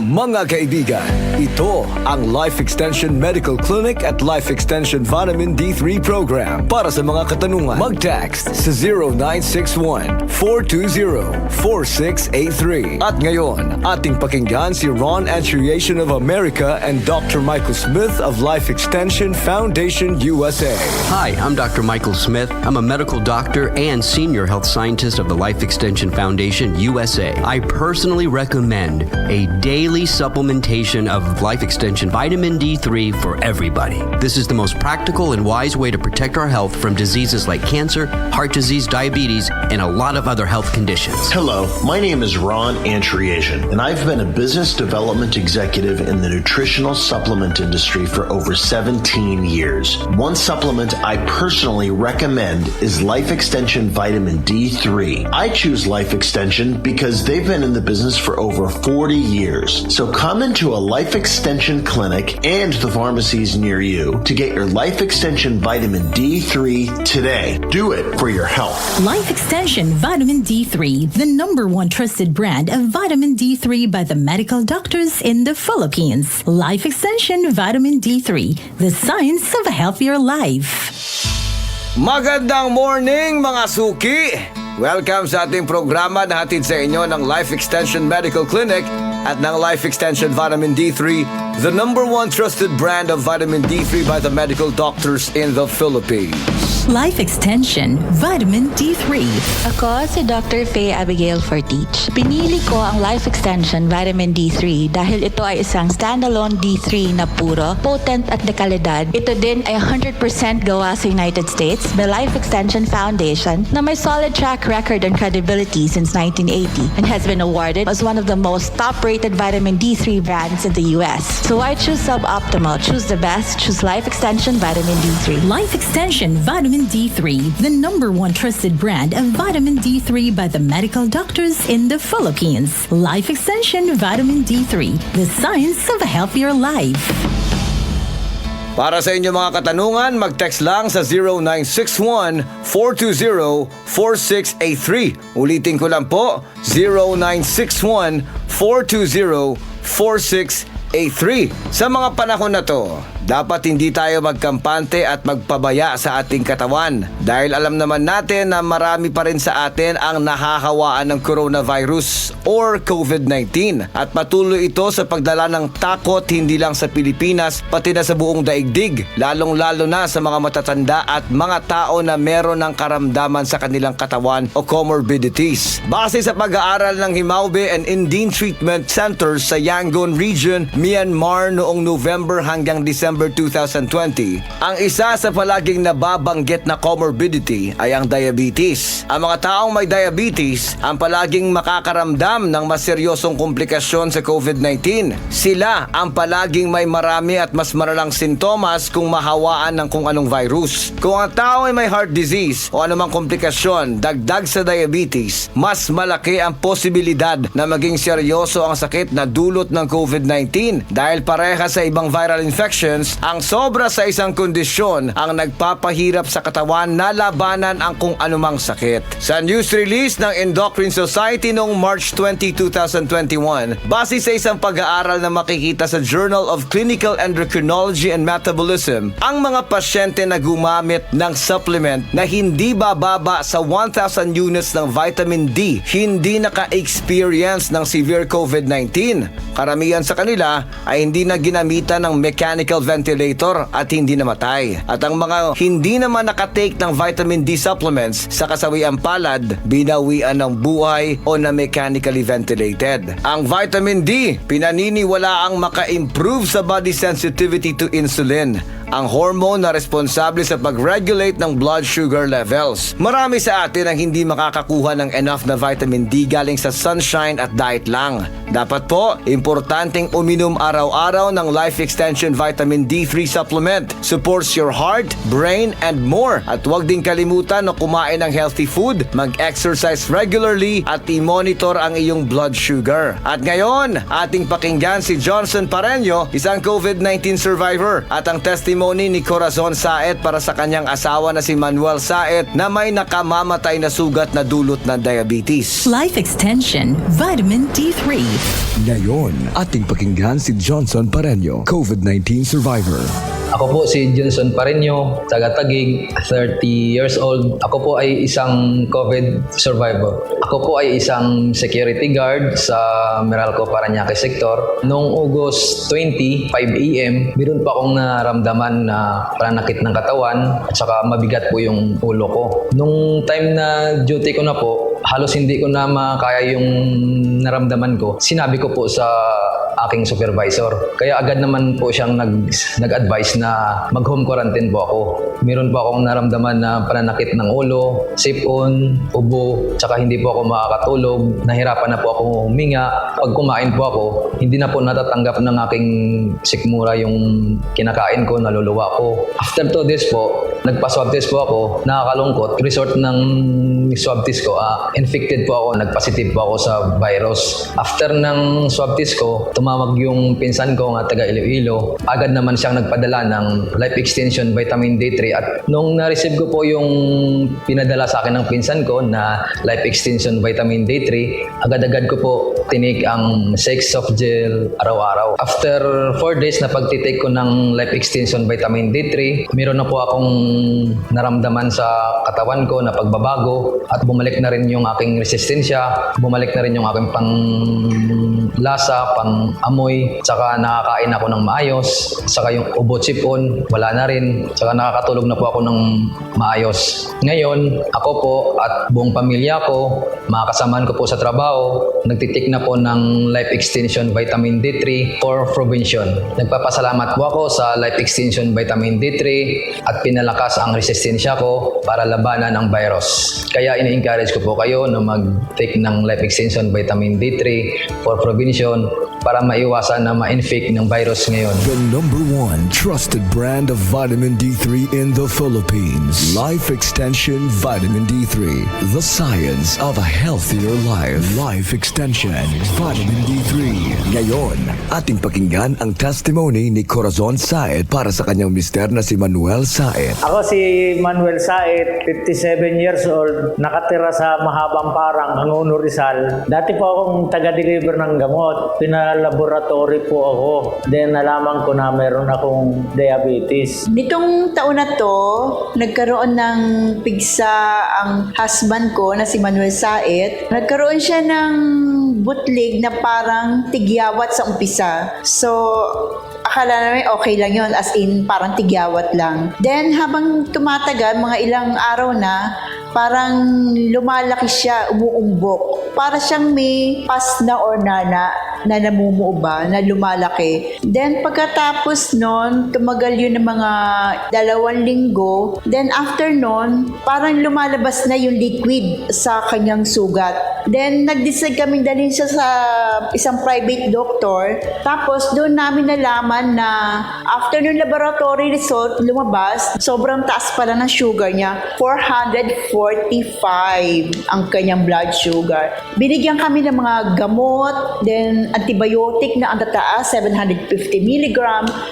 Mga kaibigan, ito ang Life Extension Medical Clinic at Life Extension Vitamin D3 Program. Para sa mga katanungan, mag-text sa 0961-420-4683. At ngayon, ating pakinggan si Ron Antriation of America and Dr. Michael Smith of Life Extension Foundation USA. Hi, I'm Dr. Michael Smith. I'm a medical doctor and senior health scientist of the Life Extension Foundation USA. I personally recommend a daily supplementation of Life Extension Vitamin D3 for everybody. This is the most practical and wise way to protect our health from diseases like cancer, heart disease, diabetes, and a lot of other health conditions. Hello, my name is Ron Antriation, and I've been a business development executive in the nutritional supplement industry for over 17 years. One supplement I personally recommend is Life Extension Vitamin D3. I choose Life Extension because they've been in the business for over 40 years. So come into a Life Extension clinic and the pharmacies near you to get your Life Extension Vitamin D3 today. Do it for your health. Life Extension Vitamin D3, the #1 trusted brand of vitamin D3 by the medical doctors in the Philippines. Life Extension Vitamin D3, the science of a healthier life. Magandang morning mga suki! Welcome sa ating programa na hatid sa inyo ng Life Extension Medical Clinic at ng Life Extension Vitamin D3, the #1 trusted brand of vitamin D3 by the medical doctors in the Philippines. Life Extension Vitamin D3. Ako si Dr. Faye Abigail Fortich. Pinili ko ang Life Extension Vitamin D3 dahil ito ay isang standalone D3 na puro, potent at dekalidad. Ito din ay 100% gawa sa United States by Life Extension Foundation na may solid track record and credibility since 1980 and has been awarded as one of the most top-rated vitamin D3 brands in the US. So I choose suboptimal. Choose the best. Choose Life Extension Vitamin D3. Life Extension Vitamin D3, the #1 trusted brand of vitamin D3 by the medical doctors in the Philippines. Life Extension Vitamin D3, the science of a healthier life. Para sa inyong mga katanungan, mag-text lang sa 0961-420-4683. Ulitin ko lang po, 0961-420-4683. Sa mga panahon na to, dapat hindi tayo magkampante at magpabaya sa ating katawan dahil alam naman natin na marami pa rin sa atin ang nahahawaan ng coronavirus or COVID-19 at patuloy ito sa pagdala ng takot hindi lang sa Pilipinas pati na sa buong daigdig, lalong-lalo na sa mga matatanda at mga tao na meron ng karamdaman sa kanilang katawan o comorbidities. Base sa pag-aaral ng Himaube and Indian Treatment Centers sa Yangon Region, Myanmar noong November hanggang December 2020, ang isa sa palaging nababanggit na comorbidity ay ang diabetes. Ang mga taong may diabetes ang palaging makakaramdam ng mas seryosong komplikasyon sa COVID-19. Sila ang palaging may marami at mas maralang sintomas kung mahawaan ng kung anong virus. Kung ang tao ay may heart disease o anumang komplikasyon dagdag sa diabetes, mas malaki ang posibilidad na maging seryoso ang sakit na dulot ng COVID-19 dahil pareha sa ibang viral infections, ang sobra sa isang kondisyon ang nagpapahirap sa katawan na labanan ang kung anumang sakit. Sa news release ng Endocrine Society noong March 20, 2021, base sa isang pag-aaral na makikita sa Journal of Clinical Endocrinology and Metabolism, ang mga pasyente na gumamit ng supplement na hindi bababa sa 1,000 units ng vitamin D hindi naka-experience ng severe COVID-19. Karamihan sa kanila ay hindi na ginamitan ng mechanical ventilator at hindi namatay. At ang mga hindi naman nakatake ng vitamin D supplements sa kasawiang palad, binawian ng buhay o na mechanically ventilated. Ang vitamin D, pinaniniwala ang maka-improve sa body sensitivity to insulin, ang hormone na responsable sa pag-regulate ng blood sugar levels. Marami sa atin ang hindi makakakuha ng enough na vitamin D galing sa sunshine at diet lang. Dapat po, importanteng uminom araw-araw ng Life Extension Vitamin D3 supplement. Supports your heart, brain, and more. At huwag din kalimutan na kumain ng healthy food, mag-exercise regularly, at i-monitor ang iyong blood sugar. At ngayon, ating pakinggan si Johnson Pareño, isang COVID-19 survivor, at ang testimony testimony ni Corazon Saet para sa kanyang asawa na si Manuel Saet na may nakamamatay na sugat na dulot ng diabetes. Life Extension Vitamin D3. Ngayon, ating pakinggan si Johnson Pareño, COVID-19 survivor. Ako po si Johnson Pareño, taga-Taguig, 30 years old. Ako po ay isang COVID survivor. Ako po ay isang security guard sa Meralco, Parañaque sector. Noong August 20, 5 a.m., meron pa akong naramdaman na pananakit ng katawan at saka mabigat po yung ulo ko. Nung time na duty ko na po, halos hindi ko na makaya yung naramdaman ko. Sinabi ko po sa aking supervisor. Kaya agad naman po siyang nag-advise na mag-home quarantine po ako. Meron po akong naramdaman na pananakit ng ulo, sipon, ubo, tsaka hindi po ako makakatulog. Nahirapan na po ako huminga. Pag kumain po ako, hindi na po natatanggap ng aking sikmura yung kinakain ko, naluluwa ko. After 2 days po, nagpa-swab test po ako, nakakalungkot. Result ng swab test ko, infected po ako, nagpositive po ako sa virus. After ng swab test ko, tumawag yung pinsan ko nga taga Iloilo. Agad naman siyang nagpadala ng Life Extension Vitamin D3 at nung na-receive ko po yung pinadala sa akin ng pinsan ko na Life Extension Vitamin D3, agad-agad ko po tinik ang 6 soft gel araw-araw. After 4 days na pagtitake ko ng Life Extension Vitamin D3, meron na po akong naramdaman sa katawan ko na pagbabago at bumalik na rin yung aking resistensya, bumalik na rin yung aking lasa, pang amoy, saka nakakain ako ng maayos, saka yung ubo sipon, wala na rin, saka nakakatulog na po ako ng maayos. Ngayon, ako po at buong pamilya ko, mga kasamaan ko po sa trabaho, nagtitik na po ng Life Extension Vitamin D3 for prevention. Nagpapasalamat po ako sa Life Extension Vitamin D3 at pinalakas ang resistensya ko para labanan ang virus. Kaya ini-encourage ko po kayo na mag-take ng Life Extension Vitamin D3 for prevention para maiwasan na ma-infect ng virus ngayon. The #1 trusted brand of vitamin D3 in the Philippines. Life Extension Vitamin D3. The science of a healthier life. Life Extension Vitamin D3. Ngayon, ating pakinggan ang testimony ni Corazon Saet para sa kanyang mister na si Manuel Saet. Ako si Manuel Saet, 57 years old, nakatira sa Mahabang Parang, Angono, Rizal. Dati po akong taga-deliver ng gamot. Pinalaboratory po ako. Then nalaman ko na meron akong diabetes. Nitong taon na to, nagkaroon ng pigsa ang husband ko na si Manuel Saet. Nagkaroon siya ng butlig na parang tigyawat sa umpisa. So, akala namin okay lang yon, as in parang tigyawat lang. Then habang tumatagal, mga ilang araw na, parang lumalaki siya, umuumbok. Para siyang may pas na or nana na namumuo ba, na lumalaki. Then pagkatapos nun, tumagal yun ng mga 2 linggo. Then after nun, parang lumalabas na yung liquid sa kanyang sugat. Then nag-decide kaming dalhin siya sa isang private doctor. Tapos doon namin nalaman na after nung laboratory result lumabas, sobrang taas pala ng sugar niya. 445 ang kanyang blood sugar. Binigyan kami ng mga gamot, then antibiotic na ang tataas, 750 mg.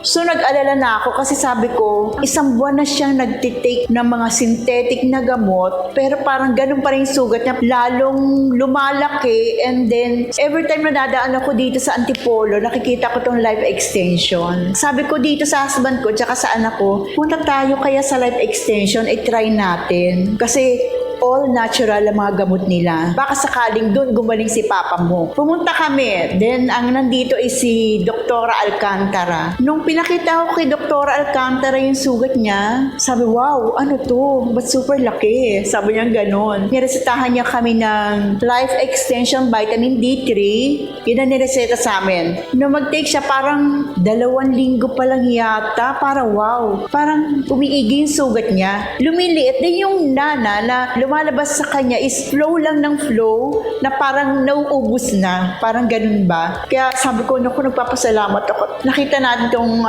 So nag-alala na ako kasi sabi ko, 1 buwan na siyang nagtitake ng mga synthetic na gamot, pero parang ganun pa rin sugat niya, lalong lumalaki. And then every time na dadaan ako dito sa Antipolo, nakikita ko tong Life Extension. Sabi ko dito sa husband ko tsaka sa anak ko, punta tayo kaya sa Life Extension, try natin. Kasi all natural ang mga gamot nila. Baka sakaling doon gumaling si papa mo. Pumunta kami. Then, ang nandito is si Dr. Alcantara. Nung pinakita ko kay Dr. Alcantara yung sugat niya, sabi, wow, ano to? Ba't super laki? Sabi niya ganon. Niresetahan niya kami ng Life Extension Vitamin D3. Yun ang nireseta sa amin. Nung mag-take siya, parang 2 linggo pa lang yata. Parang wow. Parang umiigi yung sugat niya. Lumiliit din yung nana na lumalabas sa kanya is flow lang ng flow na parang nauubos na. Parang ganun ba? Kaya sabi ko, naku, nagpapasalamat ako. Nakita natin itong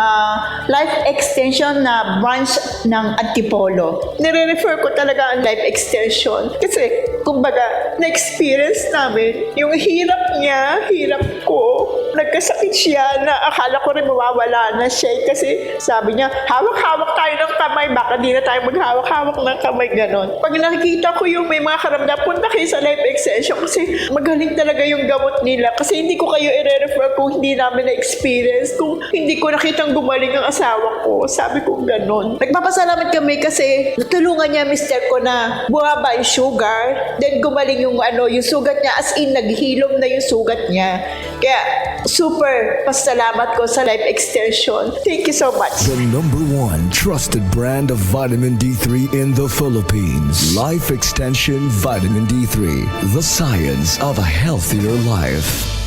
Life Extension na branch ng Antipolo. Nire-refer ko talaga ang Life Extension. Kasi, kumbaga, na-experience namin yung hirap niya, hirap ko. nagkasakit siya na akala ko rin mawawala na siya kasi sabi niya, hawak-hawak tayo ng kamay, baka di na tayo maghawak-hawak ng kamay, ganon. Pag nakikita ko yung may mga karamdam, punta kayo sa Life Extension kasi magaling talaga yung gamot nila kasi hindi ko kayo i-refer kung hindi namin na-experience, kung hindi ko nakitang gumaling ang asawa ko. Sabi ko ganon. Nagpapasalamat kami kasi natulungan niya mister ko na bumaba yung sugar, then gumaling yung yung sugat niya, as in naghilom na yung sugat niya. Kaya super pasalamat ko sa Life Extension. Thank you so much. The #1 trusted brand of vitamin D3 in the Philippines. Life Extension Vitamin D3. The science of a healthier life.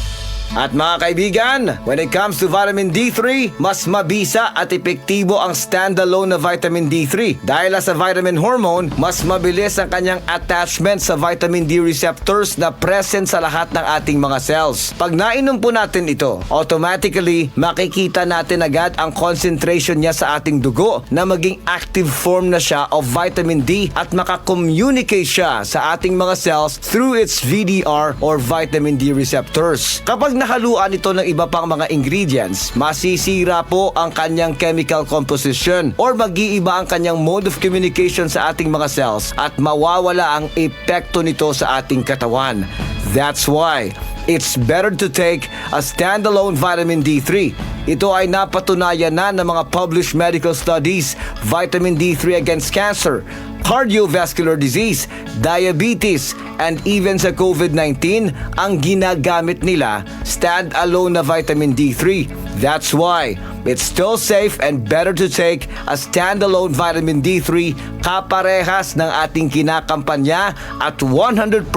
At mga kaibigan, when it comes to vitamin D3, mas mabisa at epektibo ang standalone na vitamin D3. Dahil sa vitamin hormone, mas mabilis ang kanyang attachment sa vitamin D receptors na present sa lahat ng ating mga cells. Pag nainom po natin ito, automatically makikita natin agad ang concentration niya sa ating dugo na maging active form na siya of vitamin D at makakommunicate siya sa ating mga cells through its VDR or vitamin D receptors. Kapag nahaluan ito ng iba pang mga ingredients, masisira po ang kanyang chemical composition or mag-iiba ang kanyang mode of communication sa ating mga cells at mawawala ang epekto nito sa ating katawan. That's why it's better to take a standalone vitamin D3. Ito ay napatunayan na ng mga published medical studies. Vitamin D3 against cancer, cardiovascular disease, diabetes, and even sa COVID-19, ang ginagamit nila stand-alone na vitamin D3. That's why it's still safe and better to take a standalone vitamin D3 kaparehas ng ating kinakampanya at 100%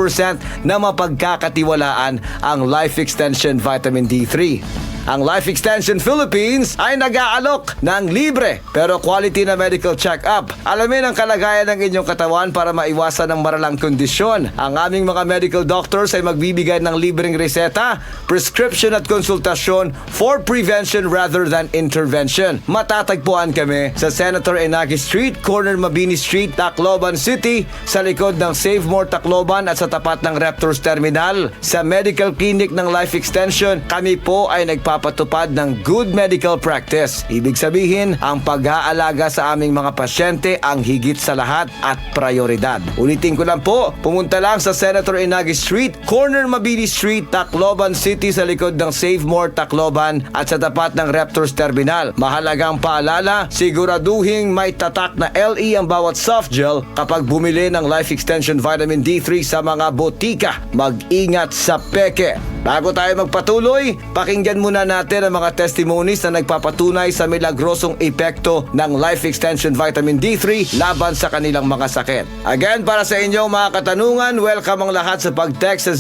na mapagkakatiwalaan ang Life Extension Vitamin D3. Ang Life Extension Philippines ay nag-aalok ng libre pero quality na medical check-up. Alamin ang kalagayan ng inyong katawan para maiwasan ang maralang kondisyon. Ang aming mga medical doctors ay magbibigay ng libreng reseta, prescription at konsultasyon for prevention rather than intervention. Matatagpuan kami sa Senator Enagi Street, corner Mabini Street, Tacloban City, sa likod ng Save More Tacloban at sa tapat ng Raptors Terminal. Sa medical clinic ng Life Extension, kami po ay nagpapatupad ng good medical practice. Ibig sabihin, ang pag-aalaga sa aming mga pasyente ang higit sa lahat at prioridad. Ulitin ko lang po, pumunta lang sa Senator Enagi Street, corner Mabini Street, Tacloban City, sa likod ng Save More Tacloban at sa tapat ng Raptors Terminal. Mahalagang paalala, siguraduhin may tatak na LE ang bawat soft gel kapag bumili ng Life Extension Vitamin D3 sa mga botika. Mag-ingat sa peke. Bago tayo magpatuloy, pakinggan muna natin ang mga testimonies na nagpapatunay sa milagrosong epekto ng Life Extension Vitamin D3 laban sa kanilang mga sakit. Again, para sa inyong mga katanungan, welcome ang lahat sa pag-text sa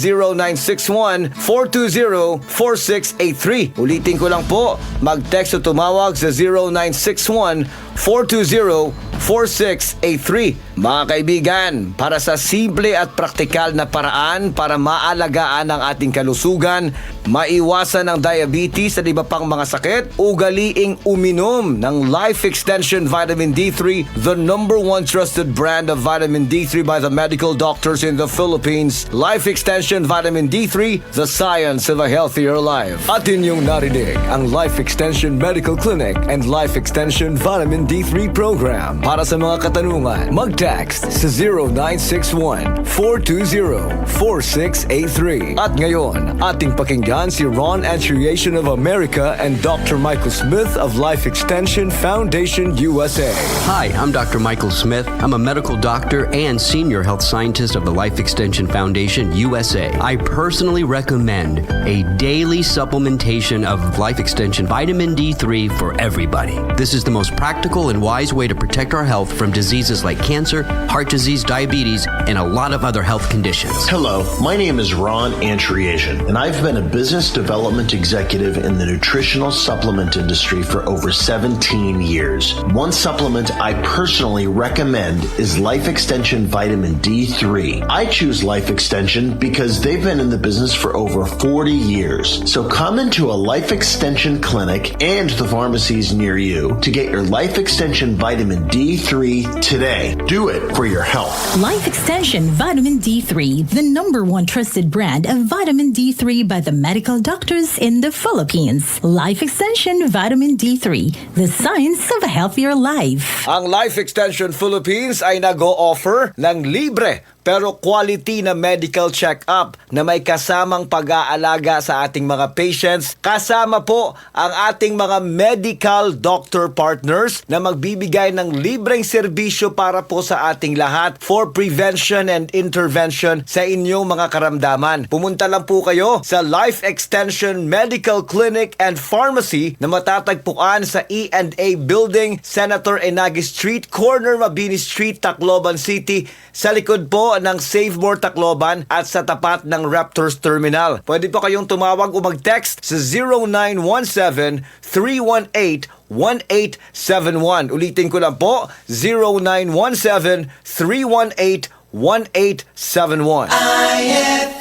0961-420-4683. Ulitin ko lang po, mag-text o tumawag sa 0961-420-4683. Mga kaibigan, para sa simple at praktikal na paraan para maalagaan ang ating kalusugan, maiwasan ang diabetes at iba pang mga sakit, ugaliing uminom ng Life Extension Vitamin D3, the #1 trusted brand of vitamin D3 by the medical doctors in the Philippines. Life Extension Vitamin D3, the science of a healthier life. At inyong narinig ang Life Extension Medical Clinic and Life Extension Vitamin D3 Program. Para sa mga katanungan, mag-text sa 0961-420-4683. At ngayon, ating pakinggan si Ron Antriation of America and Dr. Michael Smith of Life Extension Foundation USA. Hi, I'm Dr. Michael Smith. I'm a medical doctor and senior health scientist of the Life Extension Foundation USA. I personally recommend a daily supplementation of Life Extension Vitamin D3 for everybody. This is the most practical and wise way to protect our health from diseases like cancer, heart disease, diabetes, and a lot of other health conditions. Hello, my name is Ron Antriation, and I've been a business development executive in the nutritional supplement industry for over 17 years. One supplement I personally recommend is Life Extension Vitamin D3. I choose Life Extension because they've been in the business for over 40 years. So come into a Life Extension clinic and the pharmacies near you to get your Life Extension Vitamin D3 today. Do it for your health. Life Extension Vitamin D3, the #1 trusted brand of vitamin D3 by the medical doctors in the Philippines. Life Extension Vitamin D3, the science of a healthier life. Ang Life Extension Philippines ay nag-o-offer ng libre pero quality na medical check-up na may kasamang pag-aalaga sa ating mga patients. Kasama po ang ating mga medical doctor partners na magbibigay ng libreng serbisyo para po sa ating lahat for prevention and intervention sa inyong mga karamdaman. Pumunta lang po kayo sa Life Extension Medical Clinic and Pharmacy na matatagpuan sa E&A Building, Senator Enagi Street, corner Mabini Street, Tacloban City, sa likod po ng Save More Tacloban at sa tapat ng Raptors Terminal. Pwede po kayong tumawag o mag-text sa 0917-318-1871. Ulitin ko lang po, 0917-318-1871.